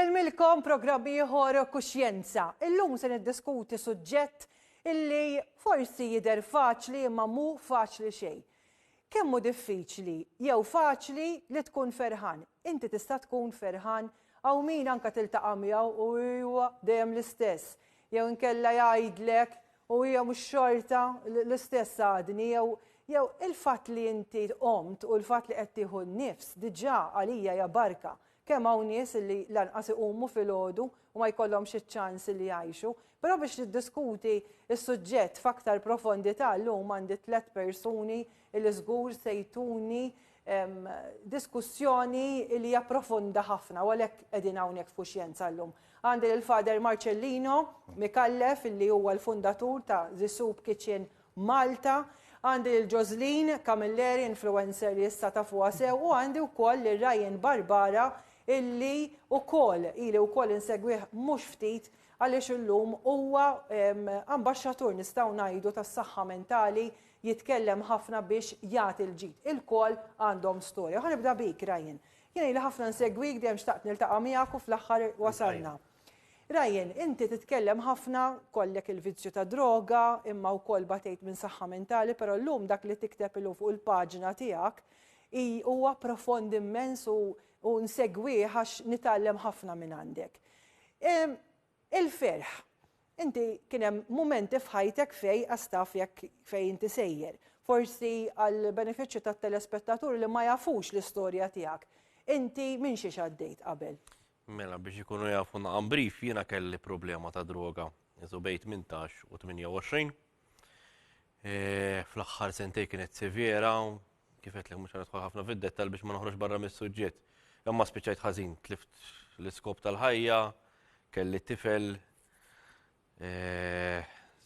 Nilmilkom programmi ieħor kuxjenza. Illum se niddiskuti suġġett illi forsi jidher faċli imma mhu faċli xejn. Kemm hu diffiċli jew faċli li tkun ferħan. Inti tista' tkun ferħan hawn min anke tiltaqa' miegħu u huwa dejjem l-istess. Jew inkella jgħidlek u hija mhux xorta l-istess għadni jew il-fatt li inti qomt u l-fatt li qed tieħu nnifs diġà għalija hija barka. Kemm hawn nies li lanqas iqumu filgħodu u ma jkollhomx iċ-ċans li jgħixu. Però biex niddiskuti s-suġġett f'aktar profondità llum għandi 3 persuni li żgur se jtuni diskussjoni li hija profonda ħafna u għalhekk qegħdin hawnhekk f'Kuxjenza llum. Għandi lill-Fader Marcellino Mikallef illi huwa l-fundatur ta' The Soup Kitchen Malta. Għandi l-Joslin Camilleri, influencer li issa tafuha sew, u għandi wkoll ir-Ryan Barbara illi wkoll insegwih mhux ftit għaliex illum huwa ambaxxatur nistgħu ngħidu tas-saħħa mentali jitkellem ħafna biex jagħti l-ġid. Il-koll għandhom storja. Ħanibda bik, Ryan. Jien li ħafna nsegwik dejjem xtaqt niltaqa' miegħek u fl-aħħar wasalna. Ryan, inti titkellem ħafna, kollek il-vizzju ta' droga, imma wkoll batejt minn saħħa mentali, però llum dak li tikteb illum fuq il-paġina tiegħek huwa profond immens u nsegwih għax nitgħallem ħafna minn għandek. Il-ferħ, inti kien hemm mumenti f'ħajtek fejn għastaf jekk fejn inti sejjer. Forsi għall benefiċċju tat-telespettaturi li ma jafux l-istorja tiegħek. Inti minn xi għaddejt qabel? Mela biex ikunu jafu naqam brief jiena kelli problema ta' droga. Jesu bejn 18 u 28. Fl-aħħar sentej kienet severa u kif qed mhux ħanidħol ħafna fid-dettall biex ma noħroġ barra mis-suġġett. Imma spiċċajt ħażin, tlift l-iskop tal-ħajja, kelli tifel,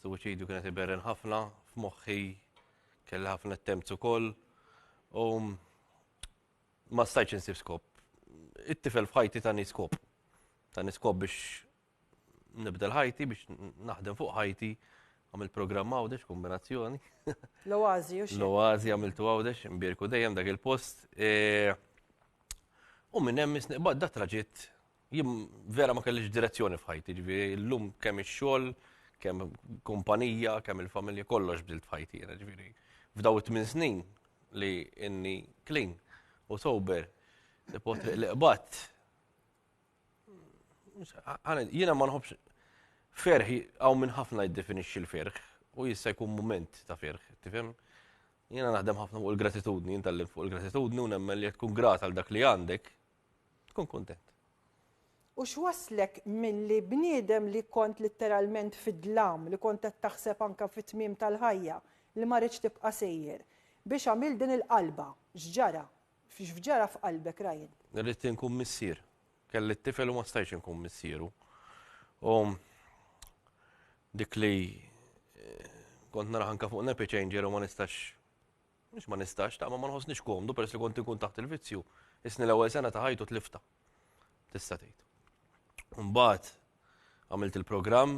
suwiċidju kienet iberren ħafna f'moħħi, kelli ħafna attempts ukoll u ma stajtx insib skop. It-tifel f'ħajti ta' niskop biex nibda l-ħajti, biex naħdem fuq ħajti, għamil programma għawdex, kombinazzjoni. L-oazi, u xie? L-oazi għamiltu għawdex, imbirku dejjem dak il-post. U minn hemm isniqbad da traġiet, jim vera ma kellix direzzjoni f'ħajti, ġifieri llum kemm ix-xogħol, kemm kumpanija, kemm il-familja kollox bdilt f'ħajti jiena ġifieri. F'daw 8 snin li inni clean u sober, li qbad. Jiena ma nħobbx ferħ hawn minn ħafna jiddefinixxi l-ferħ u jista' jkun mument ta' ferħ, tifhem? Jiena naħdem ħafna fuq il-gratitudni, jintallim fuq il-gratitudni u nemmen li tkun grat għal dak li għandek, tkun kuntent. U x'waslek milli bniedem li kont litteralment fid-dlam, li kont qed taħseb anke fit-tmiem tal-ħajja, li ma rridx tibqa' sejjer, biex għamil din il-qalba, x'ġara? F'ġara f'qalbek, Ryan? Rrid inkun missier. Kelli t-tifel u ma stajtx inkun missieru. U dik li kont nara ħanka fuq nepi changer u ma nistax, mhux ma nistax, ta' ma nħossniex komdu peress li kont inkun taħt il-vizzju. Isni l-ewwel sena ta' ħajtu tlifta. Tista' tgħid. Mbagħad għamilt il-programm,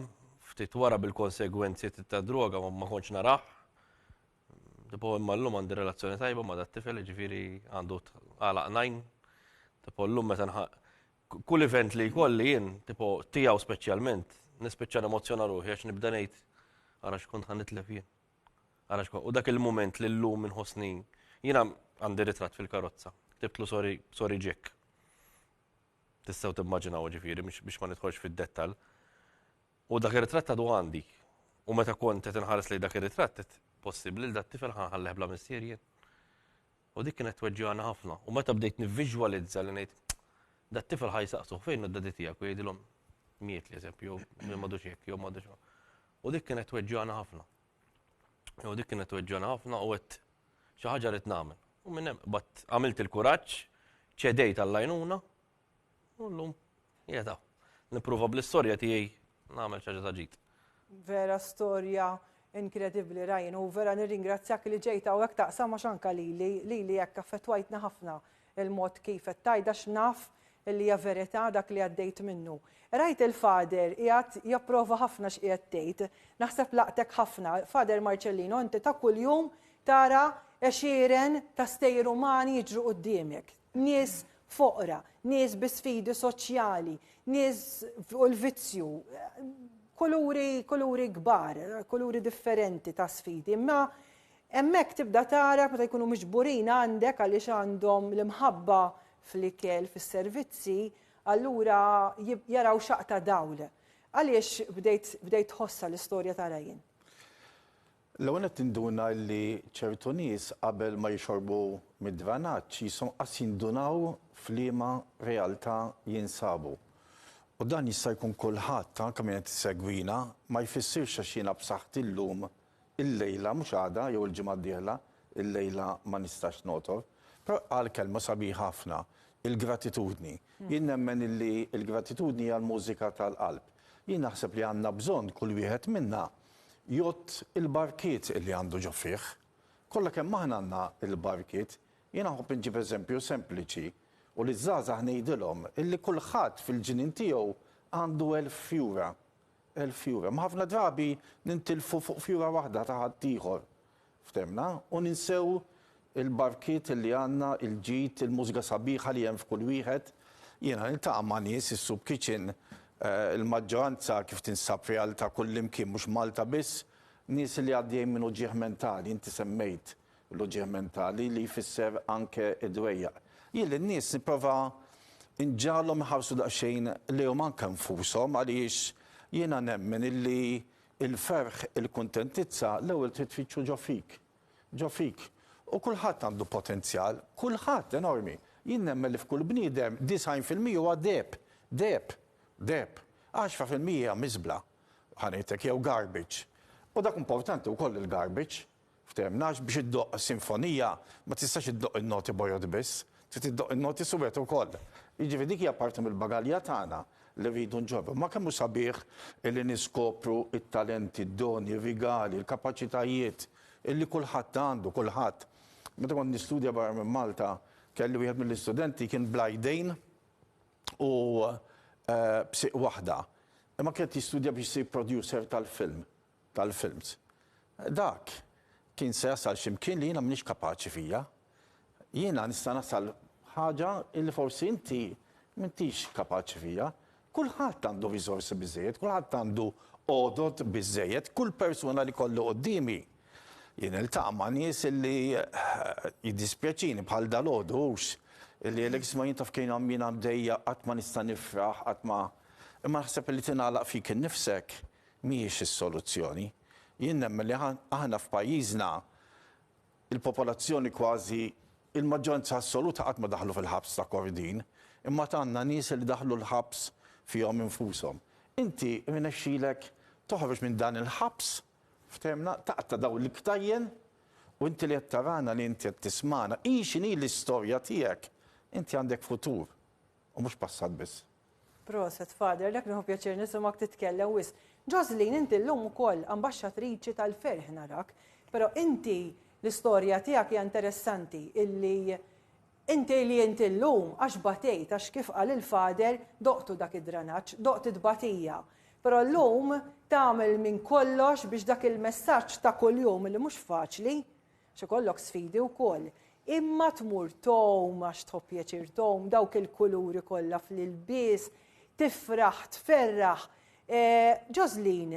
ftit wara bil-konsegwenzi ta' droga ma kontx narah. Tipo imma llum għandi relazzjoni tajba ma dat-tifel, ġifieri għandu għalaq 9. Tipo llum meta kull event li jkolli jien, tipo tiegħu speċjalment, nispiċċa nemozzjona ruħi għax nibda ngħid ara x'kont ħanitlef jien. U dak il-mument li llum inħossni jiena għandi ritratt fil-karozza. Ktibtlu sorry Jack. Tistgħu timmaġinaw ġifieri biex ma nidħolx fid-dettall. U dak ir-ritratt għadu għandi. U meta kont qed inħares lejn dak ir-ritratt possibbli li dat-tifel ħanħalleh bla missier jien. U dik kienet tweġġiħana ħafna. U meta bdejt nivviżwalizza li ngħid dat-tifel ħajsaqsuh fejn id-dadi tiegħek u jgħidilhom miet li eżempju jew m'għadux hekk jew m'għadux. U dik kienet tweġġiħana ħafna. U qed xi ħaġa rid nagħmel. U minn hemm bat għamilt il-kuraġġ, ċedejt għall-għajnuna u llum jeda. Nipprova bl-istorja tiegħi nagħmel xi ħaġa ta' ġid. Vera storja inkredibbli, Ryan, u vera nirringrazzjak li ġejta u hekk taqsam għax anke li hekk affettwajtna ħafna il-mod kif qed tgħidha x'naf li hija verità dak li għaddejt minnu. Rajt il-Fader qiegħed japprova ħafna x'qiegħed tgħid. Naħseb laqtek ħafna. Fader Marcellino, inti ta' kuljum tara għexieren ta' stejjer umani jiġru quddiemek. Nies foqra, nies bi sfidi soċjali, nies u l-vizzju, kuluri kbar, kuluri differenti ta' sfidi. Imma hemmhekk tibda tara meta jkunu miġburin għandek għaliex għandhom l-imħabba fl-ikel, fis-servizzi, allura jaraw xaqta dawl. Għaliex bdejt tħossa l-istorja tara jien? L-ewwel qed tinduna li ċertu nies qabel ma jixorbu mid-dranaġġ jisom qas jindunaw f'liema realtà jinsabu. U dan jista' jkun kulħadd anke min qed isegwina ma jfissirx għax jiena b'saħħti llum il-lejla mhux għada jew il-ġimgħa d-dieħla il-lejla ma nistax notor. Però qal kelma sabiħ ħafna, il-gratitudni. Jien nemmen illi il-gratitudni hija l-mużika tal-qalb. Jien naħseb li għandna bżonn kull wieħed minnha jott il-barkiet illi għandu ġo fih. Kollha kemm aħna għandna il-barkiet, jiena nħobb inġib eżempju sempliċi u li żgħażagħ ngħidilhom illi kulħadd fil-ġinien tiegħu għandu 1000 fjura. 1000 fjura. Ma ħafna drabi nintilfu fuq fjura waħda ta' ħadd ieħor. Ftemna? U ninsew il-barkiet li għandna, il-ġid, il-mużika sabiħa li hemm f'kull wieħed. Jiena niltaqa' ma' nies is-sub kitchen il-maġġoranza kif tinsab realtà kull imkien mhux Malta biss, nies li għaddejjin minn uġigħ mentali, inti semmejt l-uġigħ mentali li jfisser anke id-dwejjaq. Jien lin-nies nipprova inġalhom iħarsu daqsxejn lejhom anke nfushom għaliex jiena nemmen illi il-ferħ, il-kuntentizza l-ewwel trid tfittxu ġo fik. Ġo fik. U kulħadd għandu potenzjal, kulħadd enormi. Jien nemmen li f'kull bniedem 90% huwa deb. 10% miżbla, ħanejtek jew garbage. U dak importanti wkoll il-garbage, ftemnax biex iddoq sinfonija ma tistax iddoq in-noti bojod biss, trid iddoq in-noti subet ukoll. Jiġifieri dik hija parti mill-bagalja tagħna li rridu nġorbu. Ma kemm hu sabiħ illi niskopru it-talenti, id-doni, ir-rigali, il-kapaċitajiet illi kulħadd għandu, kulħadd. Meta kont nistudja barra minn Malta, kelli wieħed mill-istudenti kien blajdejn u b'siq waħda. Imma kien jistudja biex jsir producer tal-films. Dak kien se jasal x'imkien li jiena m'iniex kapaċi fija. Jiena nista' nasal ħaġa li forsi inti m'intix kapaċi fija. Kulħadd għandu riżorsi biżżejjed, kulħadd għandu għodod biżżejjed, kull persuna li kollu qudiemi. Jien iltaqa' ma' nies li jiddispjaċini bħal dalodu illi l-ex ma jintaf kien għammina bdejja qatt ma nista' nifraħ, qatt ma imma naħseb li tingħalaq fik innifsek mhijiex is-soluzzjoni. Jien nemmen li aħna f'pajjiżna il-popolazzjoni kważi il-maġġoranza assoluta qatt ma daħlu fil-ħabs ta' Kordin, imma għandna nies li daħlu l-ħabs fihom infushom. Inti irnexxielek toħroġ minn dan il-ħabs, ftemna, taqta' dawn l-iktajjen u inti li qed tarana li inti qed tismana, x'inhi l-istorja tiegħek. Inti għandek futur u mhux passat biss. Proset, Fader, lek nieħu pjaċir nisimgħek titkellem wis. Jocelyn, inti llum ukoll ambaxxatriċi tal-ferħ narak, però inti l-istorja tiegħek hija interessanti illi inti llum għax batejt għax kif qal il-Fader doqtu dak id-dranaġġ, doqt id-batija. Però llum tagħmel minn kollox biex dak il-messaġġ ta' kuljum li mhux faċli, xi kollok sfidi wkoll. Imma tmur tom għax tħobb pjaċir tom, dawk il-kuluri kollha fl-ilbies, tifraħ, tferraħ. Jocelyn,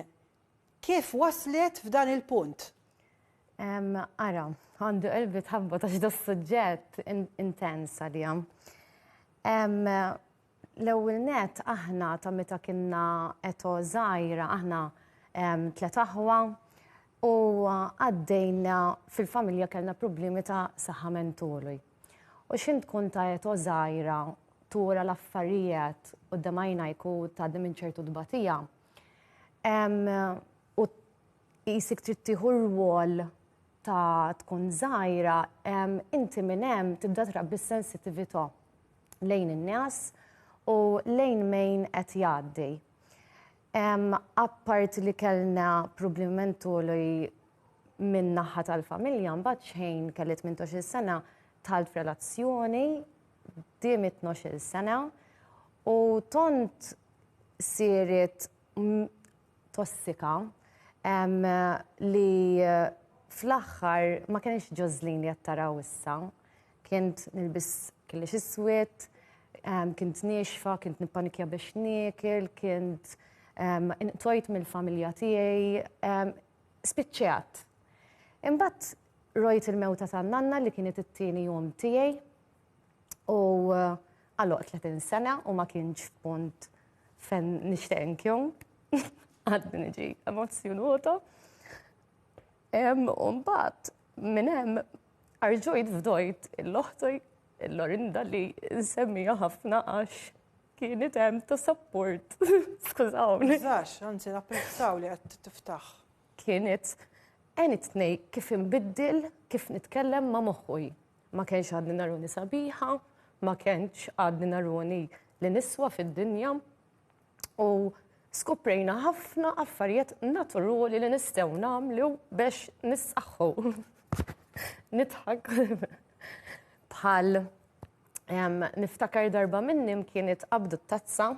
kif waslet f'dan il-punt? Ara, għandu qalbi tħabba ta' x'da suġġett intens għalija. L-ewwel net aħna ta' meta kienna eto żgħira aħna tliet aħwa u għaddejna fil-familja kellna problemi ta' saħħa mentoli. U x'int tkun ta' eto żgħira tura l-affarijiet quddiem għajnejk u tgħaddi minn ċertu dbatija. U qisik trid tieħu rwol ta' tkun żgħira, inti minn hemm tibda trabbi s-sensitività lejn in-nies u lejn min qed jgħaddi. Apart li kellna problemi mentoli minn naħa tal-familja, mbagħad xejn kelli 18 sena tħalt f'relazzjoni diem 12 sena u tont siret tossika li fl-aħħar ma kienx Jocelyn li qed taraw issa. Kient nilbis kellix iswed, kint nixfa, kint nippanikja biex niekel, kint inqtojt mill-familja tiegħi, spiċċjat. Imbagħad rojt il-mewta tan-nanna li kienet it-tieni jum tiegħi u għalloq 30 sena u ma kienx f'punt fejn nixtieq inkjum. Għaddi niġi emozzjonuta. U mbagħad minn hemm arġojt fdojt il-loħtoj il-Lorinda li nsemmija ħafna għax kienet hemm ta' support. Skużawni. Zax, anzi napprezzaw li qed tiftaħ. Kienet għenitnej kif imbiddil, kif nitkellem ma' moħħuj. Ma kienx għadni naruni sabiħa, ma kienx għadni naruni li niswa fid-dinja u skoprejna ħafna affarijiet naturali li nistgħu nagħmlu biex nissaħħu. Nidħak bħal niftakar darba minnim kienet qabdu t-tazza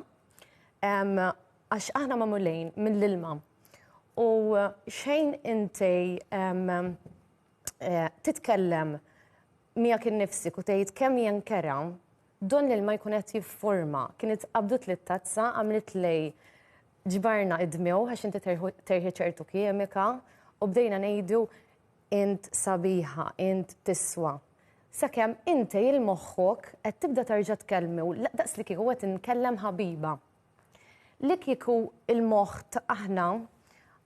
għax aħna mamulejn mill-ilma. U xejn intej titkellem miegħek innifsik u tgħid kemm jankera, don l-ilma jkun qed jifforma. Kienet qabdut li t-tazza għamlet lej ġbarna id-dmew għax inti terħi ċertu kimika u bdejna ngħidu int sabiħa, int tiswa. Sakemm inti il-moħħok qed tibda terġa' tkellmi u daqs li kieku qed inkellem ħabiba. Li kieku il-moħħ aħna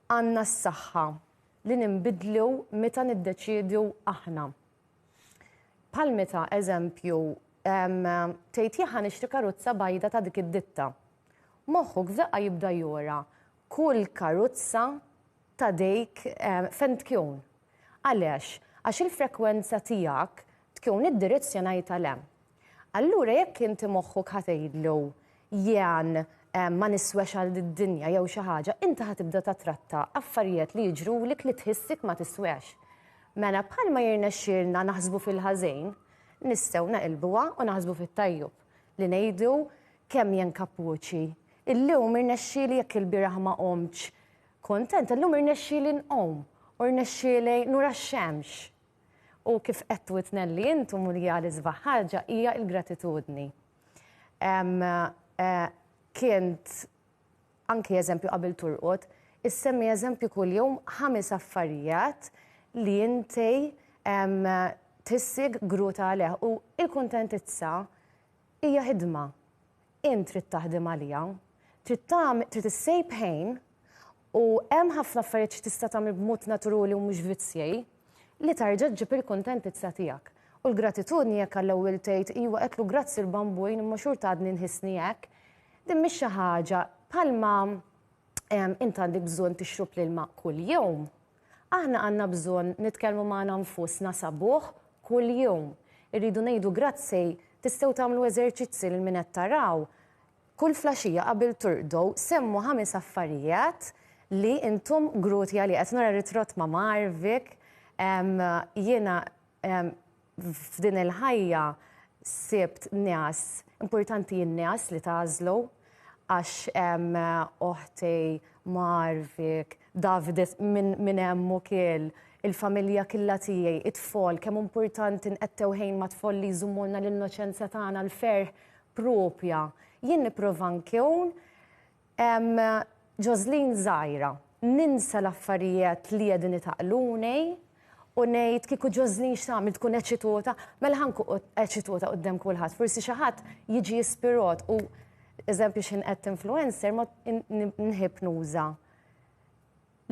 għandna s-saħħa li nimbidlu meta niddeċiedu aħna. Bħal meta eżempju tgħid jaħa nixtri karozza bajda ta' dik id-ditta. Moħħok f'daqqa jibda jura kull karozza ta' dik fejn tkun. Għaliex, għax il-frekwenza tiegħek tkun id-direzzjonajta lem. Allura jekk inti moħħok ħatejdlu jan ma niswex għal id-dinja jew xi ħaġa, inti ħatibda tatratta affarijiet li jiġrulek li tħissik ma tiswex. Mela bħalma jirnexxielna naħsbu fil-ħażin, nistgħu naqilbuha u naħsbu fit-tajjub li ngħidu kemm jen kapuċi. Illum irnexxieli jekk il-bieraħ ma qomx kontent, illum irnexxieli nqom u rnexxieli nura x-xemx. U kif qed witnelli intom u li għal iżbaħ ħaġa hija l-gratitudni. Kient anke eżempju qabel turqod, issemmi eżempju kuljum 5 affarijiet li inti tissig gruta għalih u il-kuntentizza hija ħidma. Int trid taħdem għalija, trid issejb ħin u hemm ħafna affarijiet tista' tagħmel b'mod naturali u mhux vizzjej li tarġa' ġib il-kuntentizza tiegħek. U l-gratitudni jekk għall-ewwel tgħid iwa qedlu grazzi l-bambujn imma xorta għadni nħissni hekk, din mhix xi ħaġa bħalma int għandek bżonn tixrob l-ilma kuljum. Aħna għandna bżonn nitkellmu magħna nfusna sabuħ kuljum. Irridu ngħidu grazzi, tistgħu tagħmlu eżerċizzi lil min qed taraw. Kull flaxija qabel turqdow semmu 5 affarijiet li intom gruti għali qed nara ritrott ma' Marvik. Jiena f'din il-ħajja sibt nies importanti n-nies li tażlu għax oħti Marvik, David minn hemm ukoll il-familja kollha tiegħi, it-tfal kemm importanti nqettew ħin ma' tfal li jżummulna l-innoċenza tagħna l-ferħ propja. Jien nipprova nkun Joslin żgħira, ninsa l-affarijiet li qegħdin itaqluni u ngħid kieku Joslin x'tagħmel tkun eċitota, mela ħankun eċitota quddiem kulħadd. Forsi xi ħadd jiġi jispirot u eżempju x'inqed influencer ma nħib nuża.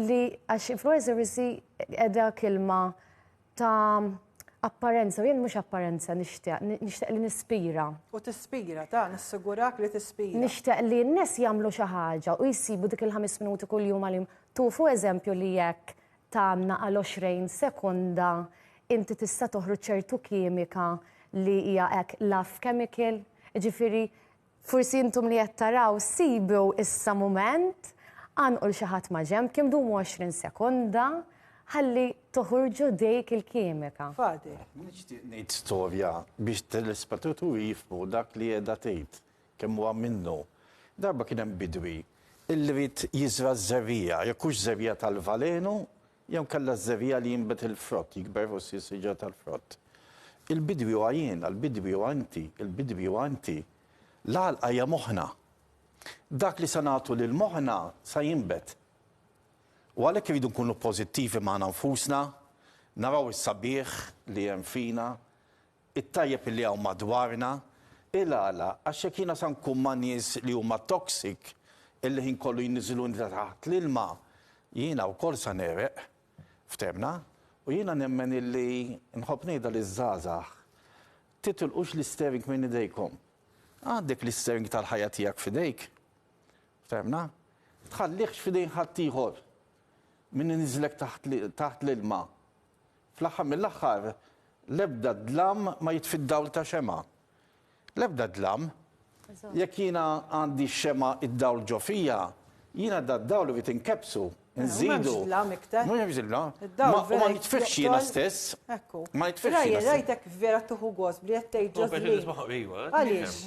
Li għax influencer isi qiegħda kelma ta' apparenza, u jien mhux apparenza nixtieq li nispira. U tispira, ta' nassigurak li tispira. Nixtieq li n-nies jagħmlu xi ħaġa u jsibu dik il-5 minuti kuljum għalihom. Tufu eżempju li jekk tagħmna għal 20 sekunda inti tista' toħroġ ċertu kimika li hija hekk love chemical. Ġifieri forsi intom li qed taraw sibu issa mument għanqol xi ħadd ma' ġemb kemm dumu 20 sekonda ħalli toħorġu dik il-kimika. Fadi. Nixtieq ngħid storja biex telespettaturi jifhmu dak li qiegħda tgħid kemm huwa minnu. Darba kien hemm bidwi illi rid jiżra żerrija, jekk hux żerrija tal-valenu jew kellha żerrija li jinbet il-frott, jikber forsi s-siġra tal-frott. Il-bidwi huwa jien, il-bidwi huwa inti, il-bidwi huwa inti. L-għalqa hija moħħna. Dak li se nagħtu lil moħħna sa jinbet. U għalhekk iridu nkunu pożittivi magħna nfusna, naraw is-sabiħ li hemm fina, it-tajjeb li hawn madwarna, il-għala għax jekk jiena sa nkun ma' nies li huma toxic illi ħin kollu jinniżiluni taħt l-ilma, jiena wkoll sa nereq, ftemna, u jiena nemmen illi nħobb ngħidha liż-żgħażagħ titilqux l-istering minn idejkom. Għandek l-istering tal-ħajja tiegħek f'idejk. Ftemna? Tħallihx f'idejn ħadd ieħor min niżlek taħt l-ilma. Fl-aħħar mill-aħħar l-ebda dlam ma jitfid-dawl ta' xema. L-ebda dlam, jekk jiena għandi xema id-dawl ġo fija, jiena d-dawl li inkebsu, nżidu. Mhux dlam iktar. Mhux dlam. U ma nitfirx jiena stess. Ekku. Ma nitfirx jiena stess. Rajtek vera tuħu gost li qed tgħid Ġoslin. Għaliex?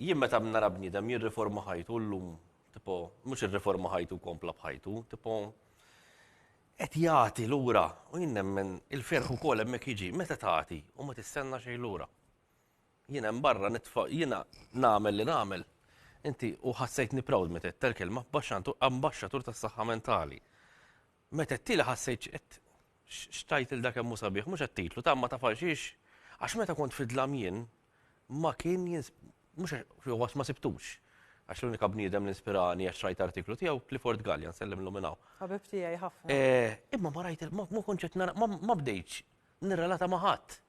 Jien meta nara bniedem jirriforma ħajtu llum, tipo, mhux irriforma ħajtu kompla bħajtu, tipo, qed jagħti lura u jien nemmen il-ferħ ukoll hemmhekk jiġi meta tagħti u ma tistenna xejn lura. Jiena hemm barra nitfa' jiena nagħmel li nagħmel. Inti u ħassejtni proud meta qed kelma ambaxxatur tas-saħħa mentali. Meta qed ħassejt x'tajt il dak hemm sabiħ mhux qed titlu ta' ma tafalxix għax meta kont fidlam jien ma kien mhux ma sibtux. Għax l-unika bniedem l-inspirani għax rajt artiklu tiegħu Clifford Gallian sellem l-luminaw. Ħabib tiegħi ħafna. Imma ma rajt ma konċet ma bdejtx nirrelata ma' ħadd.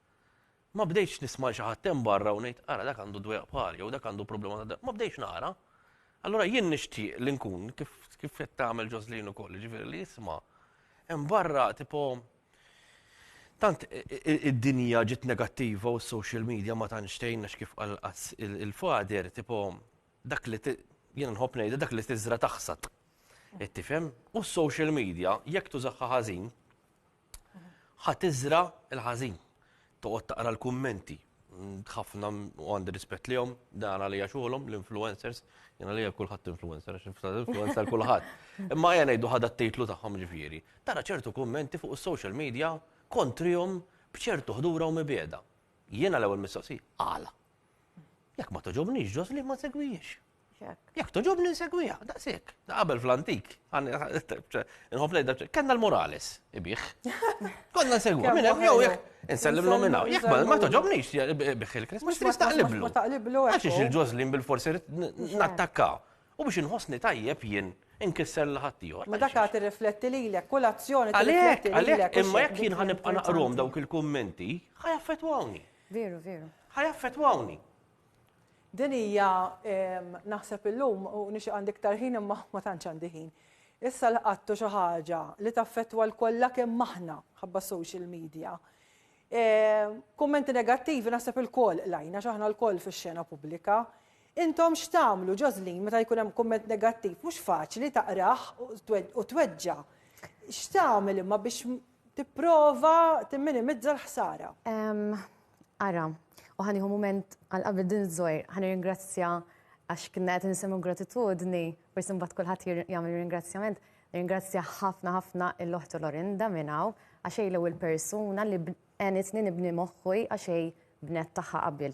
Ma bdejtx nisma' xi ħadd hemm barra u ngħid ara dak għandu dweq bħali jew dak għandu problema ta' ma bdejtx nara. Allura jien nixtieq li nkun kif qed tagħmel Ġoslin ukoll, ġifieri li jisma' hemm barra tipo tant id-dinja ġiet negattiva u s-social media ma tantx tgħinnax kif qal il-fader tipo dak li jiena nħobb ngħidha dak li tiżra taħsad. Tifhem? U s-social media jekk tużaħħa ħażin ħadd tiżra l-ħażin. Toqgħod taqra l-kummenti. Ħafna u għandi rispett lihom, dan għalija xogħolhom l-influencers, jiena għalija kulħadd influencer għax influencer kulħadd. Imma jien ngħidu ħadd t-titlu tagħhom ġifieri. Tara ċertu kummenti fuq is-social media kontrihom b'ċertu ħdura u mibieda. Jiena l-ewwel mistoqsija għala. Jekk ma toġobniex Ġoslin ma nsegwihiex. Jekk toġobni nsegwiha, daqshekk. Qabel fl-antik. Inħobb ngħidha kellna l-Morales ibih. Konna nsegwha minn hemm jew jekk insellimlu minn hawn. Jekk ma toġobniex bih il-Christmas trid taqliblu. Għax il-Ġoslin bil-forsi nattakkaw. U biex inħossni tajjeb jien inkisser l-ħadd ieħor. Ma dak għad tirrifletti lilek, kull azzjoni tirrifletti lilek. Imma jekk jien ħanibqa' naqruhom dawk il-kummenti, ħajaffettwawni. Veru, veru. Ħajaffettwawni. Din hija naħseb illum u nixtieq għandek tarħin imma ma tantx għandi ħin. Issa laqattu xi ħaġa li taffettwa l-kollha kemm aħna ħabba social media. Kummenti negattivi naħseb il-koll lajna x'aħna l-koll fix-xena pubblika. Intom x'tagħmlu Ġoslin meta jkun hemm kumment negattiv mhux faċli taqrah u tweġġa'. X'tagħmel imma biex tipprova timminimizza l-ħsara? Ara, u ħaniħu moment għal-qabel din żgħir, ħani ringrazzja għax kienna qed nisimgħu gratitudni, forsi mbagħad kulħadd jagħmel ringrazzjament, ringrazzja ħafna l-oħtu Lorinda minn hawn għax l-ewwel persuna li għenitni nibni moħħi għax bnet tagħha qabel.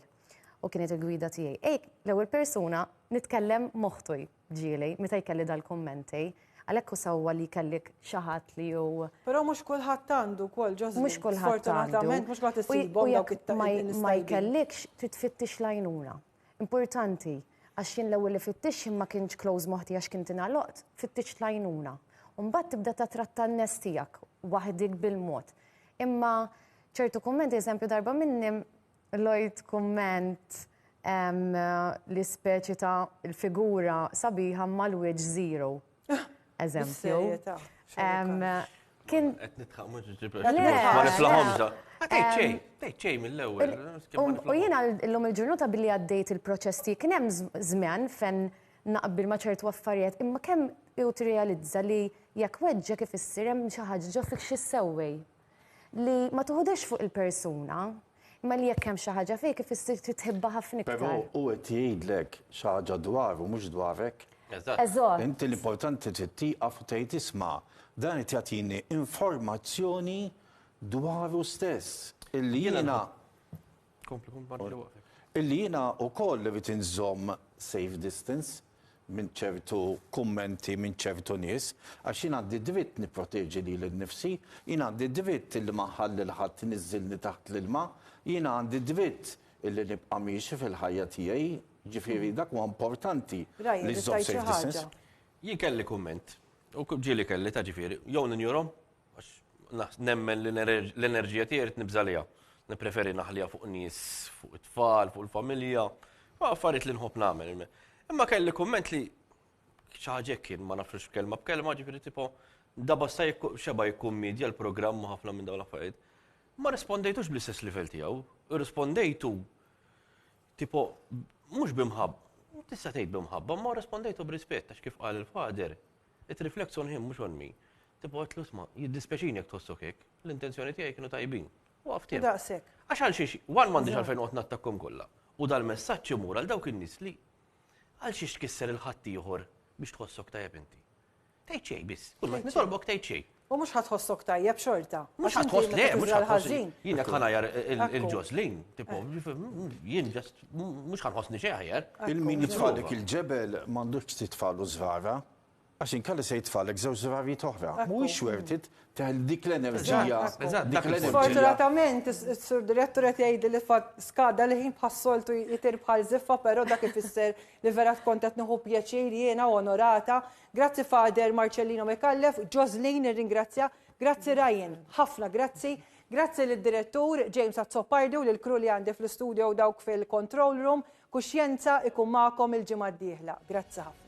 U kienet il-gwida tiegħi. L-ewwel persuna nitkellem moħħtu ġieli meta jkelli dal-kummenti. Għalhekk hu sewwa li kellik xi ħadd li hu. Però mhux kulħadd għandu wkoll Ġoslin. Mhux kulħadd għandu. Mhux kulħadd issibhom dawk it-tajjeb. Ma jkellikx titfittix l-għajnuna. Importanti għax jien l-ewwel li fittix ma kienx close moħħti għax kien tingħaloqt, fittix l-għajnuna. U mbagħad tibda tatratta n-nies tiegħek waħdik bil-mod. Imma ċertu kummenti eżempju darba minnim lojt kumment li speċi ta' il-figura sabiħa mal-wiġ zero. Eżempju. Kien. Ma niflaħomx. Tgħid xejn mill-ewwel. U jiena llum il-ġurnata billi għaddejt il-proċess kien hemm żmien fejn naqbel ma' ċertu affarijiet, imma kemm jew tirrealizza li jekk weġġa kif issir hemm xi ħaġa ġo fik x'issewwej. Li ma tuħodux fuq il-persuna, imma li jekk hemm xi ħaġa fejn kif issir titħibba ħafna iktar. Però u qed jgħidlek xi ħaġa dwaru mhux dwarek. Eżatt. Inti l-importanti tittiqaf u tgħid isma' dan qed jagħtini informazzjoni dwaru stess. Illi jiena wkoll irid inżomm safe distance minn ċertu kummenti minn ċertu nies, għax jien għandi dritt nipproteġi li l-nifsi, jien għandi dritt li ma ħalli l-ħadd niżilni taħt l-ilma, jien għandi dritt illi nibqa' miexi fil-ħajja tiegħi, ġifieri dak huwa importanti li żżomm safe distance. Jien kelli kumment, u ġieli kelli ta' ġifieri, jew ninjurhom, għax nemmen l-enerġija tiegħi rid nibżalija. Nippreferi naħlija fuq nies, fuq it-tfal, fuq il-familja, ma' affarijiet li nħobb nagħmel. Imma kelli kumment li xi kien ma nafx kelma b'kelma ġifieri tipo daba xeba jkun midja l-programm ħafna minn dawn l-affarijiet. Ma rispondejtux bl-istess livell tiegħu, irrispondejtu tipo mhux bimħabba, tista' tgħid bimħabba, ma rispondejtu b'rispett għax kif qal il-fader. It reflects on him mhux on me. Tipo qed lusma, jiddispeċini jekk tħossok hekk, l-intenzjoni tiegħi kienu tajbin. Waqftim. Daqshekk. Għax għal xiex, m'għandix għalfejn qed nattakkom kollha. U dal-messaġġ imur għal dawk in-nies li għal xiex tkisser il-ħadd ieħor biex tħossok tajjeb inti. Tgħid xejn biss, kull ma nitolbok tgħid xejn. U mhux ħatħossok tajjeb xorta. Mhux ħatħoss le, mhux ħatħoss jien jekk ħanajar il-ġoslin, tipo jien ġast mhux ħanħossni xejn aħjar. Il-min jitfalek il-ġebel m'għandux titfalu żvara, għax inkella se jitfalek żewġ żravijiet oħra. Mhuwiex worth it teħel dik l-enerġija. Sfortunatament, is-sur direttur qed jgħid li skada li ħin bħas-soltu jitir bħal żiffa, però dak ifisser li vera tkun qed nieħu pjaċir jiena onorata. Grazzi Fader Marcellino Mekallef, Joslin irringrazzja, grazzi Ryan, ħafna grazzi. Grazzi lid-direttur James Azzopardu lil kru li għandi fl-istudio dawk fil-control room. Kuxjenza ikun magħkom il-ġimgħa d-dieħla. Grazzi ħafna.